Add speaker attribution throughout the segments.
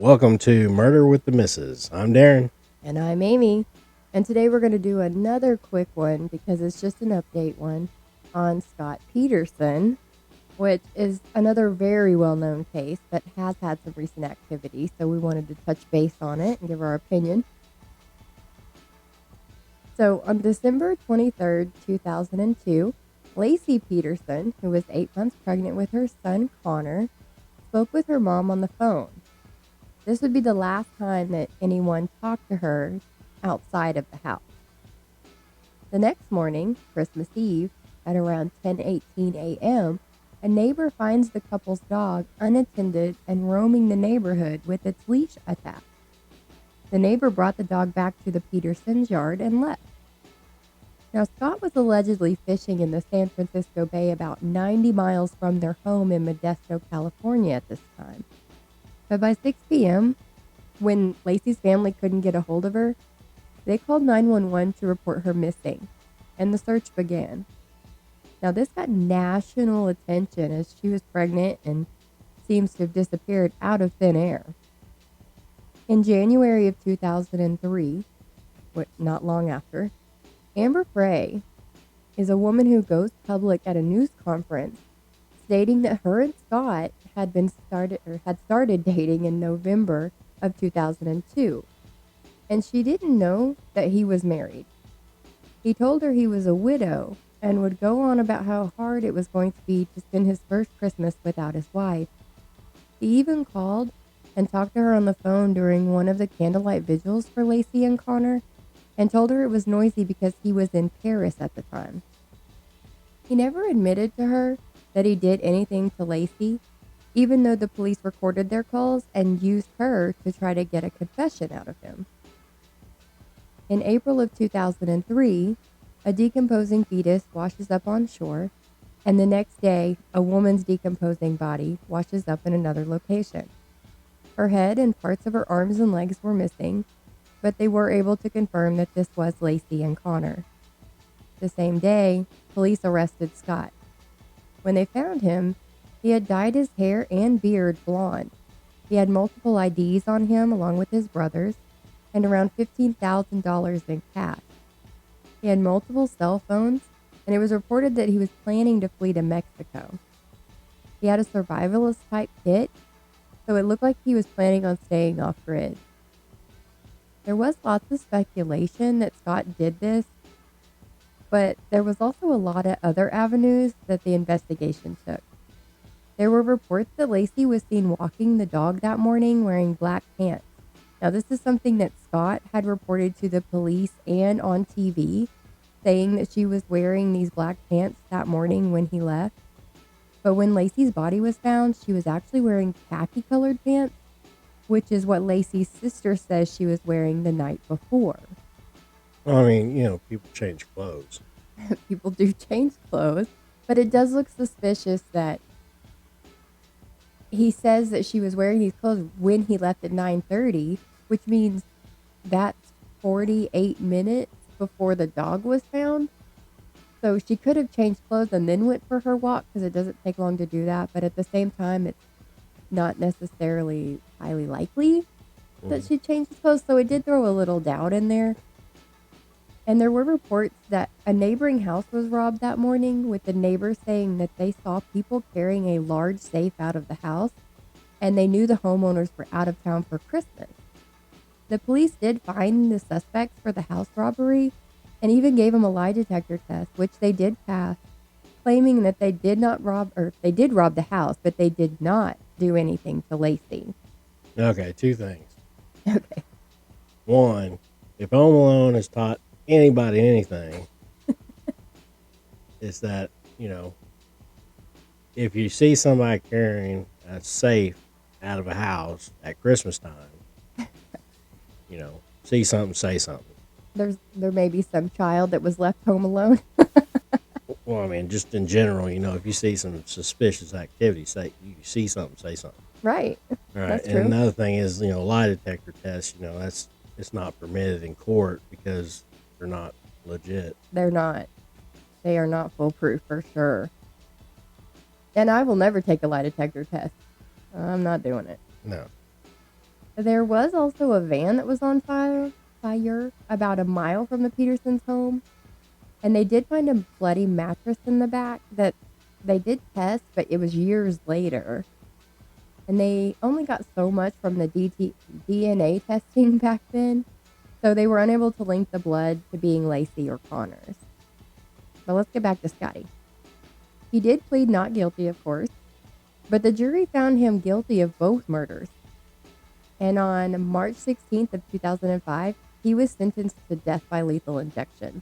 Speaker 1: Welcome to Murder with the Misses. I'm Darren.
Speaker 2: And I'm Amy. And today we're going to do another quick one because it's just an update one on Scott Peterson, which is another very well known case that has had some recent activity. So we wanted to touch base on it and give our opinion. So on December 23rd, 2002, Lacey Peterson, who was 8 months pregnant with her son Connor, spoke with her mom on the phone. This would be the last time that anyone talked to her outside of the house. The next morning, Christmas Eve, at around 10:18 a.m., a neighbor finds the couple's dog unattended and roaming the neighborhood with its leash attached. The neighbor brought the dog back to the Petersons' yard and left. Now, Scott was allegedly fishing in the San Francisco Bay about 90 miles from their home in Modesto, California at this time. But by 6 p.m., when Lacey's family couldn't get a hold of her, they called 911 to report her missing, and the search began. Now, this got national attention as she was pregnant and seems to have disappeared out of thin air. In January of 2003, not long after, Amber Frey is a woman who goes public at a news conference stating that her and Scott had started dating in November of 2002, and she didn't know that he was married. He told her he was a widow and would go on about how hard it was going to be to spend his first Christmas without his wife. He even called and talked to her on the phone during one of the candlelight vigils for Lacey and Connor and told her it was noisy because he was in Paris at the time. He never admitted to her that he did anything to Lacey, even though the police recorded their calls and used her to try to get a confession out of him. In April of 2003, a decomposing fetus washes up on shore, and the next day, a woman's decomposing body washes up in another location. Her head and parts of her arms and legs were missing, but they were able to confirm that this was Lacey and Connor. The same day, police arrested Scott. When they found him, he had dyed his hair and beard blonde. He had multiple IDs on him along with his brothers and around $15,000 in cash. He had multiple cell phones, and it was reported that he was planning to flee to Mexico. He had a survivalist type kit, so it looked like he was planning on staying off grid. There was lots of speculation that Scott did this, but there was also a lot of other avenues that the investigation took. There were reports that Lacey was seen walking the dog that morning wearing black pants. Now, this is something that Scott had reported to the police and on TV, saying that she was wearing these black pants that morning when he left. But when Lacey's body was found, she was actually wearing khaki-colored pants, which is what Lacey's sister says she was wearing the night before.
Speaker 1: I mean, people change clothes.
Speaker 2: People do change clothes, but it does look suspicious that he says that she was wearing these clothes when he left at 9:30, which means that's 48 minutes before the dog was found. So she could have changed clothes and then went for her walk because it doesn't take long to do that. But at the same time, it's not necessarily highly likely that she changed clothes. So it did throw a little doubt in there. And there were reports that a neighboring house was robbed that morning, with the neighbors saying that they saw people carrying a large safe out of the house, and they knew the homeowners were out of town for Christmas. The police did find the suspects for the house robbery and even gave them a lie detector test, which they did pass, claiming that they did rob the house, but they did not do anything to Lacey.
Speaker 1: Okay, two things.
Speaker 2: Okay.
Speaker 1: One, if Home Alone has taught anybody anything, it's that, if you see somebody carrying a safe out of a house at Christmas time, see something, say something.
Speaker 2: There may be some child that was left home alone.
Speaker 1: Well, I mean, just in general, if you see some suspicious activity, you see something, say something.
Speaker 2: Right.
Speaker 1: All right.
Speaker 2: That's
Speaker 1: And
Speaker 2: true.
Speaker 1: another thing is, lie detector tests, it's not permitted in court because they're not legit.
Speaker 2: They're not. They are not foolproof for sure. And I will never take a lie detector test. I'm not doing it.
Speaker 1: No.
Speaker 2: There was also a van that was on fire about a mile from the Petersons' home, and they did find a bloody mattress in the back that they did test, but it was years later. And they only got so much from the DNA testing back then, so they were unable to link the blood to being Lacey or Connor's. But let's get back to Scotty. He did plead not guilty, of course, but the jury found him guilty of both murders. And on March 16th of 2005, he was sentenced to death by lethal injection.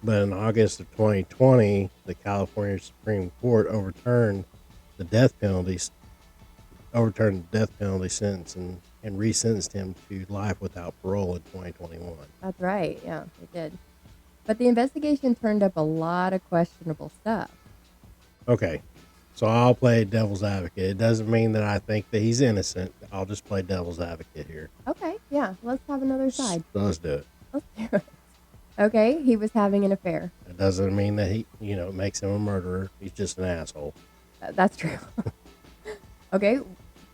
Speaker 1: But in August of 2020, the California Supreme Court overturned the death penalty sentence and resentenced him to life without parole in 2021.
Speaker 2: That's right. Yeah, they did. But the investigation turned up a lot of questionable stuff.
Speaker 1: Okay, so I'll play devil's advocate. It doesn't mean that I think that he's innocent. I'll just play devil's advocate here.
Speaker 2: Okay, yeah, let's have another side.
Speaker 1: So let's do it.
Speaker 2: Let's do it. Okay, he was having an affair.
Speaker 1: It doesn't mean that he, makes him a murderer. He's just an asshole.
Speaker 2: That's true. Okay,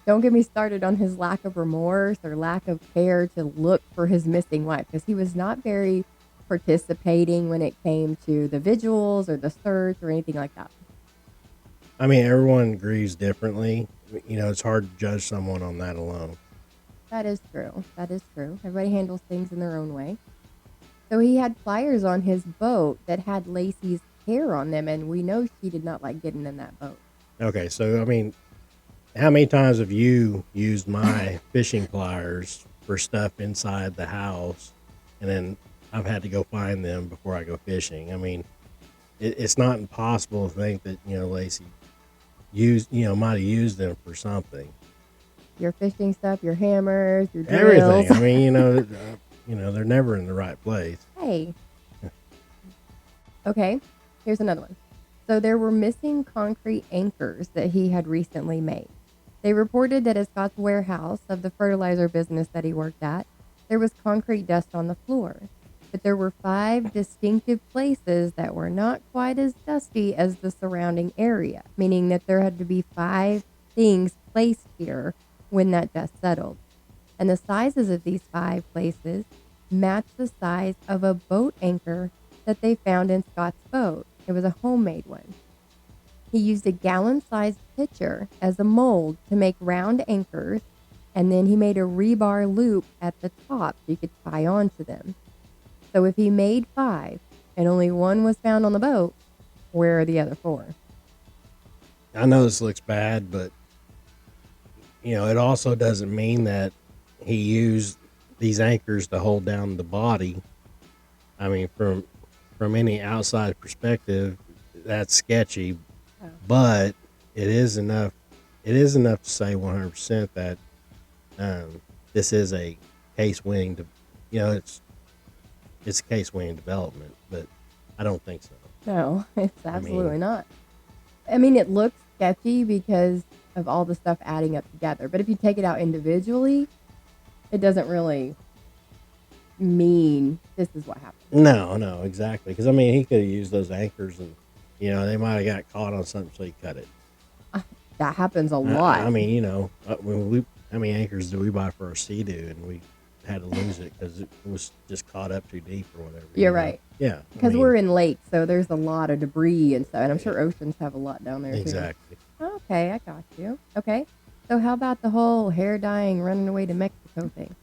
Speaker 2: don't get me started on his lack of remorse or lack of care to look for his missing wife, because he was not very participating when it came to the vigils or the search or anything like that.
Speaker 1: I mean, everyone grieves differently. It's hard to judge someone on that alone.
Speaker 2: That is true. That is true. Everybody handles things in their own way. So he had flyers on his boat that had Lacey's hair on them, and we know she did not like getting in that boat.
Speaker 1: Okay, so, I mean, how many times have you used my fishing pliers for stuff inside the house, and then I've had to go find them before I go fishing? I mean, it's not impossible to think that, Lacey might have used them for something.
Speaker 2: Your fishing stuff, your hammers, your drills.
Speaker 1: Everything. I mean, they're never in the right place.
Speaker 2: Hey. Okay, here's another one. So there were missing concrete anchors that he had recently made. They reported that at Scott's warehouse of the fertilizer business that he worked at, there was concrete dust on the floor. But there were 5 distinctive places that were not quite as dusty as the surrounding area, meaning that there had to be 5 things placed here when that dust settled. And the sizes of these 5 places matched the size of a boat anchor that they found in Scott's boat. It was a homemade one. He used a gallon-sized pitcher as a mold to make round anchors, and then he made a rebar loop at the top so you could tie onto them. So if he made 5 and only 1 was found on the boat, where are the other 4?
Speaker 1: I know this looks bad, but it also doesn't mean that he used these anchors to hold down the body. I mean, from any outside perspective, that's sketchy, but it is enough. It is enough to say 100% that this is a case-winning. It's a case-winning development, but I don't think so.
Speaker 2: No, it's absolutely not. I mean, it looks sketchy because of all the stuff adding up together. But if you take it out individually, it doesn't really mean this is what happened.
Speaker 1: No, exactly. Because, I mean, he could have used those anchors and, they might have got caught on something, so he cut it.
Speaker 2: That happens a lot.
Speaker 1: I mean, how many anchors did we buy for our Sea-Doo, and we had to lose it because it was just caught up too deep or whatever.
Speaker 2: You're right.
Speaker 1: Yeah.
Speaker 2: Because we're in lakes, so there's a lot of debris and stuff. And I'm sure oceans have a lot down there, too.
Speaker 1: Exactly.
Speaker 2: Okay, I got you. Okay. So how about the whole hair dyeing, running away to Mexico thing?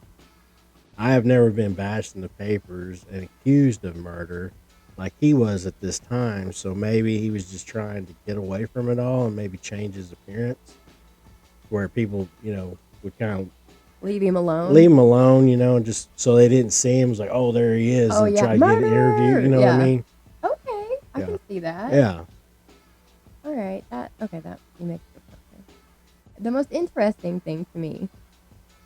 Speaker 1: I have never been bashed in the papers and accused of murder like he was at this time, so maybe he was just trying to get away from it all and maybe change his appearance where people, would kind of
Speaker 2: leave him alone,
Speaker 1: and just so they didn't see him. It was like, oh, there he is, and try to get an interview. You know what I mean?
Speaker 2: Okay, I can see that.
Speaker 1: Yeah.
Speaker 2: All right, that you make sense. The most interesting thing to me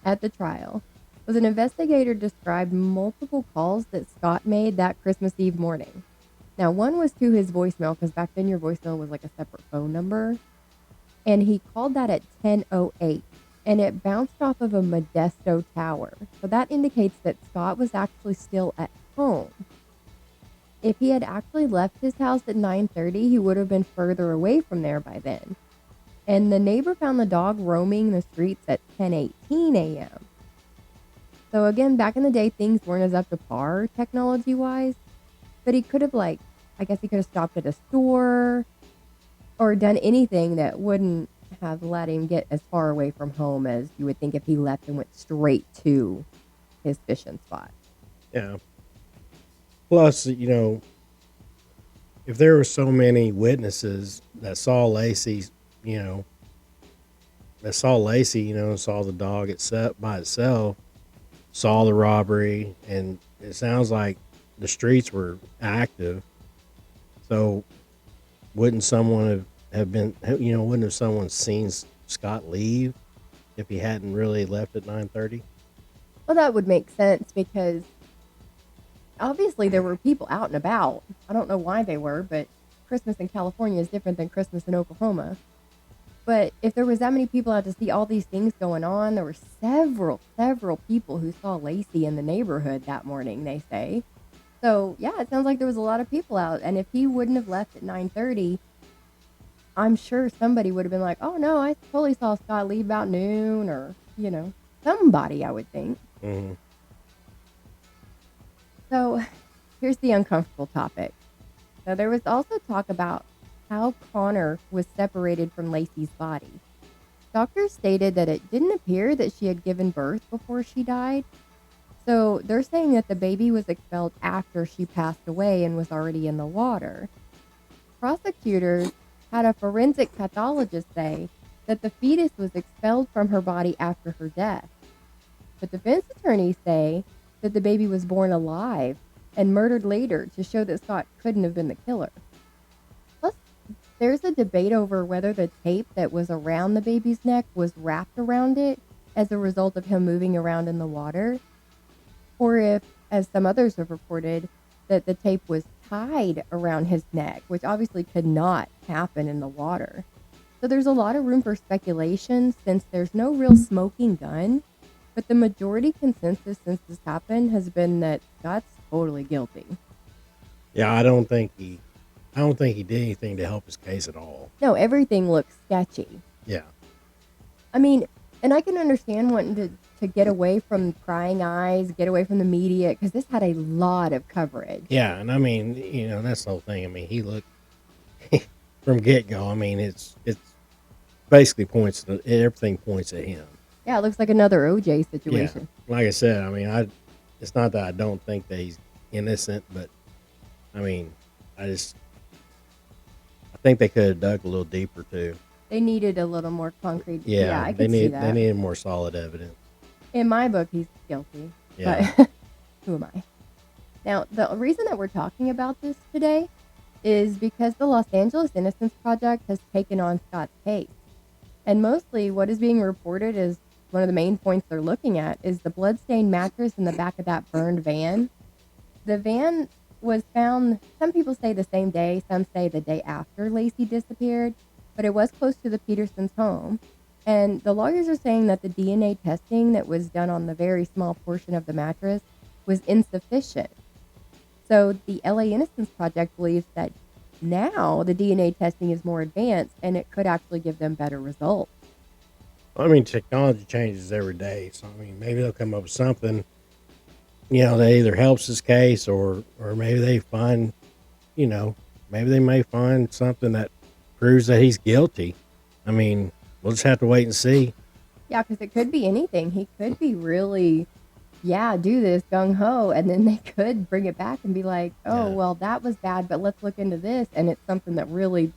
Speaker 2: at the trial was an investigator described multiple calls that Scott made that Christmas Eve morning. Now, one was to his voicemail, because back then your voicemail was like a separate phone number, and he called that at 10:08. And it bounced off of a Modesto tower. So that indicates that Scott was actually still at home. If he had actually left his house at 9:30, he would have been further away from there by then. And the neighbor found the dog roaming the streets at 10:18 a.m. So again, back in the day, things weren't as up to par technology-wise, but he could have I guess he could have stopped at a store or done anything that wouldn't have let him get as far away from home as you would think if he left and went straight to his fishing spot.
Speaker 1: Yeah. Plus, if there were so many witnesses that saw Lacey, you know, saw the dog itself by itself, saw the robbery, and it sounds like the streets were active. So wouldn't someone have been, wouldn't have someone seen Scott leave if he hadn't really left at 9:30?
Speaker 2: Well, that would make sense because obviously there were people out and about. I don't know why they were, but Christmas in California is different than Christmas in Oklahoma. But if there was that many people out to see all these things going on, there were several people who saw Lacey in the neighborhood that morning, they say. So yeah, it sounds like there was a lot of people out. And if he wouldn't have left at 9:30, I'm sure somebody would have been like, oh no, I totally saw Scott leave about noon, or, somebody, I would think.
Speaker 1: Mm-hmm.
Speaker 2: So here's the uncomfortable topic. So there was also talk about how Connor was separated from Lacey's body. Doctors stated that it didn't appear that she had given birth before she died. So they're saying that the baby was expelled after she passed away and was already in the water. Prosecutors had a forensic pathologist say that the fetus was expelled from her body after her death. But defense attorneys say that the baby was born alive and murdered later to show that Scott couldn't have been the killer. Plus, there's a debate over whether the tape that was around the baby's neck was wrapped around it as a result of him moving around in the water, or if, as some others have reported, that the tape was tied around his neck, which obviously could not happen in the water. So there's a lot of room for speculation since there's no real smoking gun, but the majority consensus since this happened has been that Scott's totally guilty.
Speaker 1: Yeah, I don't think he did anything to help his case at all.
Speaker 2: No, everything looks sketchy.
Speaker 1: Yeah.
Speaker 2: I mean, and I can understand wanting to get away from prying eyes, get away from the media, because this had a lot of coverage.
Speaker 1: Yeah, and I mean, that's the whole thing. I mean, he looked from get go. I mean, it's basically everything points at him.
Speaker 2: Yeah, it looks like another OJ situation.
Speaker 1: Yeah, like I said, I mean, it's not that I don't think that he's innocent, but I mean, I think they could have dug a little deeper too.
Speaker 2: They needed a little more concrete.
Speaker 1: Yeah,
Speaker 2: I could see that.
Speaker 1: They needed more solid evidence.
Speaker 2: In my book, he's guilty.
Speaker 1: Yeah.
Speaker 2: But who am I? Now, the reason that we're talking about this today is because the Los Angeles Innocence Project has taken on Scott's case. And mostly what is being reported is one of the main points they're looking at is the bloodstained mattress in the back of that burned van. The van was found, some people say the same day, some say the day after Lacey disappeared, but it was close to the Petersons' home. And the lawyers are saying that the DNA testing that was done on the very small portion of the mattress was insufficient. So the LA Innocence Project believes that now the DNA testing is more advanced and it could actually give them better results.
Speaker 1: I mean, technology changes every day, so I mean, maybe they'll come up with something. That either helps his case or maybe they find, maybe they may find something that proves that he's guilty. I mean, we'll just have to wait and see.
Speaker 2: Yeah, because it could be anything. He could be really, do this gung-ho, and then they could bring it back and be like, oh, well, that was bad, but let's look into this, and it's something that really,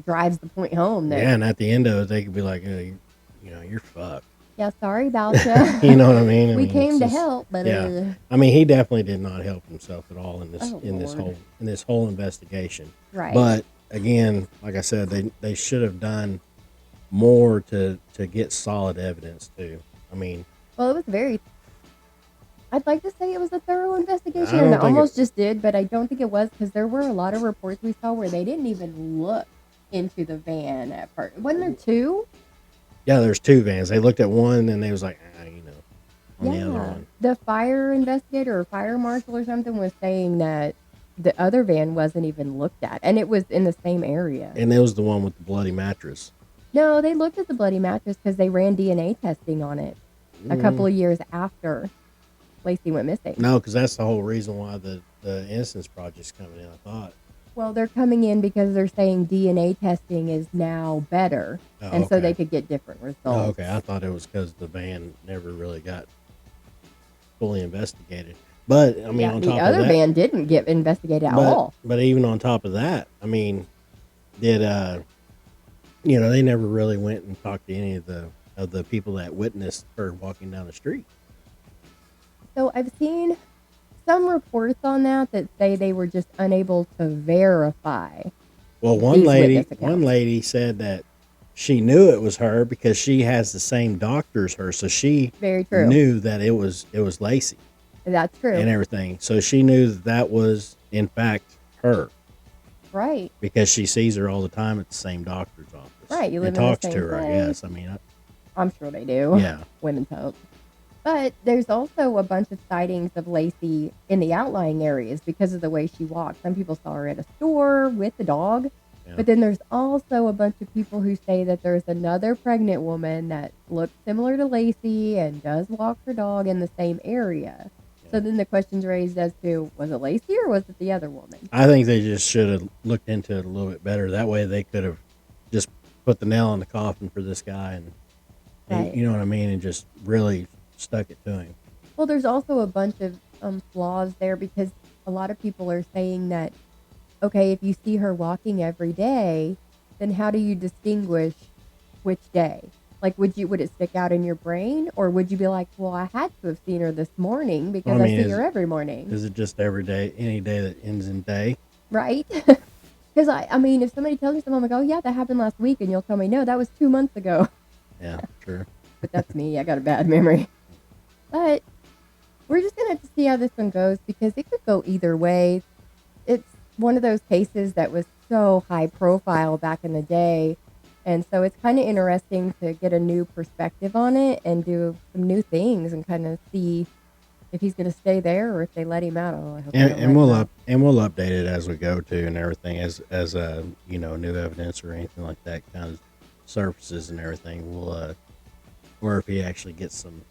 Speaker 2: drives the point home. That,
Speaker 1: yeah, and at the end of it, they could be like, you're fucked.
Speaker 2: Yeah, sorry about you.
Speaker 1: You know what I mean?
Speaker 2: We came to help, but
Speaker 1: yeah. I mean, he definitely did not help himself at all in this
Speaker 2: Lord.
Speaker 1: this whole investigation.
Speaker 2: Right.
Speaker 1: But again, like I said, they should have done more to get solid evidence too. I mean,
Speaker 2: well, it was very. I'd like to say it was a thorough investigation, and it almost just did, but I don't think it was because there were a lot of reports we saw where they didn't even look into the van at first. Wasn't there two?
Speaker 1: Yeah, there's two vans. They looked at one and they was like, on the other one.
Speaker 2: The fire investigator or fire marshal or something was saying that the other van wasn't even looked at, and it was in the same area.
Speaker 1: And it was the one with the bloody mattress.
Speaker 2: No, they looked at the bloody mattress because they ran DNA testing on it. a couple of years after Lacey went missing.
Speaker 1: No, because that's the whole reason why the Innocence Project's coming in, I thought.
Speaker 2: Well, they're coming in because they're saying DNA testing is now better, and so they could get different results.
Speaker 1: Oh, okay. I thought it was because the van never really got fully investigated. But I mean, on top of that,
Speaker 2: the other van didn't get investigated at all.
Speaker 1: But even on top of that, I mean, did they never really went and talked to any of the people that witnessed her walking down the street.
Speaker 2: So I've seen some reports on that say they were just unable to verify.
Speaker 1: Well, one lady said that she knew it was her because she has the same doctor as her, so she
Speaker 2: very true
Speaker 1: knew that it was Lacey.
Speaker 2: That's true.
Speaker 1: And everything. So she knew that was in fact her.
Speaker 2: Right.
Speaker 1: Because she sees her all the time at the same doctor's office.
Speaker 2: Right. You live
Speaker 1: and
Speaker 2: in
Speaker 1: talks
Speaker 2: the same
Speaker 1: to her,
Speaker 2: place.
Speaker 1: I guess. I mean,
Speaker 2: I'm sure they do.
Speaker 1: Yeah.
Speaker 2: Women's hope. But there's also a bunch of sightings of Lacey in the outlying areas because of the way she walks. Some people saw her at a store with the dog. Yeah. But then there's also a bunch of people who say that there's another pregnant woman that looks similar to Lacey and does walk her dog in the same area. Yeah. So then the question's raised as to, was it Lacey or was it the other woman?
Speaker 1: I think they just should have looked into it a little bit better. That way they could have just put the nail in the coffin for this guy and
Speaker 2: right.
Speaker 1: You know what I mean, and just really stuck it to him.
Speaker 2: Well, there's also a bunch of flaws there because a lot of people are saying that, okay, if you see her walking every day, then how do you distinguish which day? Like, would it stick out in your brain, or would you be like, well, I had to have seen her this morning because I see her every morning?
Speaker 1: Is it just every day, any day that ends in day?
Speaker 2: Right. Because I mean, if somebody tells me something, I'm like, oh yeah, that happened last week, and you'll tell me, no, that was 2 months ago.
Speaker 1: Yeah, true.
Speaker 2: But that's me. I got a bad memory. But we're just going to have to see how this one goes because it could go either way. It's one of those cases that was so high profile back in the day. And so it's kind of interesting to get a new perspective on it and do some new things and kind of see if he's going to stay there or if they let him out. Oh, I hope
Speaker 1: we'll update it as we go to and everything as new evidence or anything like that kind of surfaces and everything. We'll or if he actually gets some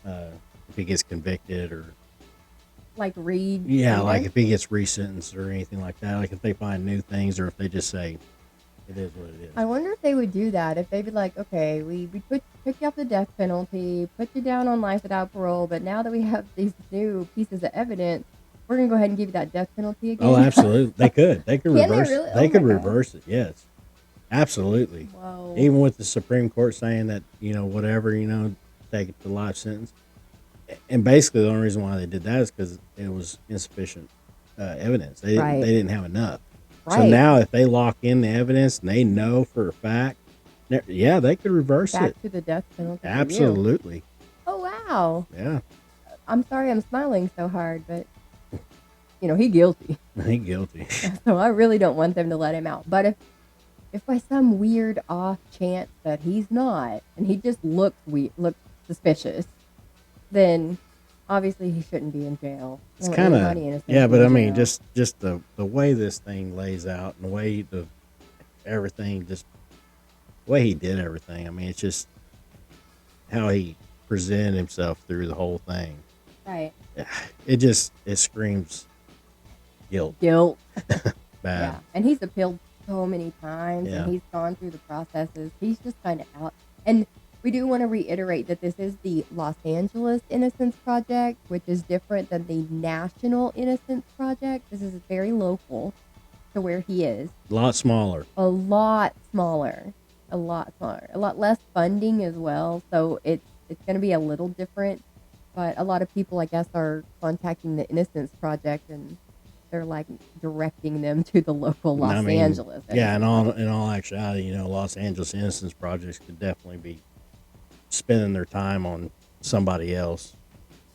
Speaker 1: if he gets convicted or
Speaker 2: like Reed.
Speaker 1: Yeah, like if he gets resentenced or anything like that. Like if they find new things or if they just say it is what it is.
Speaker 2: I wonder if they would do that. If they'd be like, okay, we took you off the death penalty, put you down on life without parole, but now that we have these new pieces of evidence, we're gonna go ahead and give you that death penalty again.
Speaker 1: Oh, absolutely. They could. They could reverse
Speaker 2: really?
Speaker 1: it. They could reverse it, yes. Absolutely.
Speaker 2: Whoa.
Speaker 1: Even with the Supreme Court saying that, whatever, take it to life sentence. And basically the only reason why they did that is because it was insufficient evidence. They didn't have enough. Right. So now if they lock in the evidence and they know for a fact, yeah, they could reverse it.
Speaker 2: Back to the death penalty.
Speaker 1: Absolutely.
Speaker 2: Oh, wow.
Speaker 1: Yeah.
Speaker 2: I'm sorry I'm smiling so hard, but, he's guilty.
Speaker 1: He's guilty.
Speaker 2: So I really don't want them to let him out. But if by some weird off chance that he's not, and he just looks suspicious, then obviously he shouldn't be in jail.
Speaker 1: It's kind of, yeah, but I mean, just the way this thing lays out and the way everything, just the way he did everything. I mean, it's just how he presented himself through the whole thing.
Speaker 2: Right.
Speaker 1: It screams guilt.
Speaker 2: Bad.
Speaker 1: Yeah.
Speaker 2: And he's appealed so many times and he's gone through the processes. He's just kind of out. And we do want to reiterate that this is the Los Angeles Innocence Project, which is different than the National Innocence Project. This is very local to where he is.
Speaker 1: A lot smaller.
Speaker 2: A lot less funding as well. So it's going to be a little different. But a lot of people, I guess, are contacting the Innocence Project and they're like directing them to the local Los Angeles.
Speaker 1: Yeah, in all actuality, Los Angeles Innocence Projects could definitely be spending their time on somebody else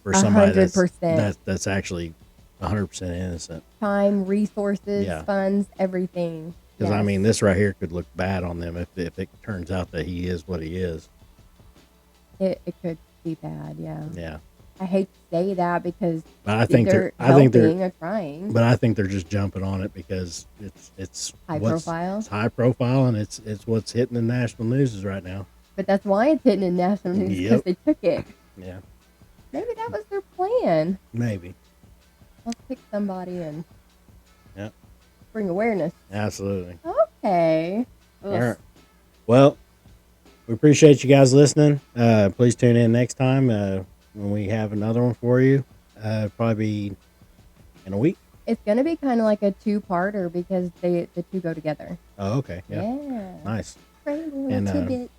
Speaker 1: or somebody 100%. That's actually 100% innocent.
Speaker 2: Time, resources, funds, everything.
Speaker 1: Because this right here could look bad on them if it turns out that he is what he is.
Speaker 2: It could be bad, yeah.
Speaker 1: Yeah.
Speaker 2: I hate to say that because
Speaker 1: I think they're
Speaker 2: trying.
Speaker 1: But I think they're just jumping on it because it's
Speaker 2: high profile.
Speaker 1: It's high profile and it's what's hitting the national news right now.
Speaker 2: But that's why it's hitting in national news, because
Speaker 1: Yep.
Speaker 2: they took it.
Speaker 1: Yeah,
Speaker 2: Maybe that was their plan.
Speaker 1: maybe.
Speaker 2: Let's pick somebody and
Speaker 1: Yep.
Speaker 2: bring awareness.
Speaker 1: Absolutely.
Speaker 2: Okay.
Speaker 1: All right. Well, we appreciate you guys listening. Please tune in next time when we have another one for you. Probably be in a week.
Speaker 2: It's going to be kind of like a two-parter because the two go together.
Speaker 1: Oh, okay. Yeah. Nice.
Speaker 2: Great little
Speaker 1: And
Speaker 2: tidbit.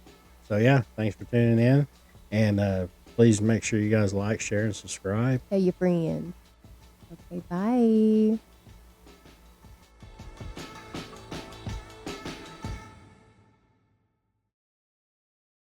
Speaker 1: so, yeah, thanks for tuning in. And please make sure you guys like, share, and subscribe.
Speaker 2: Tell your friends. Okay, bye.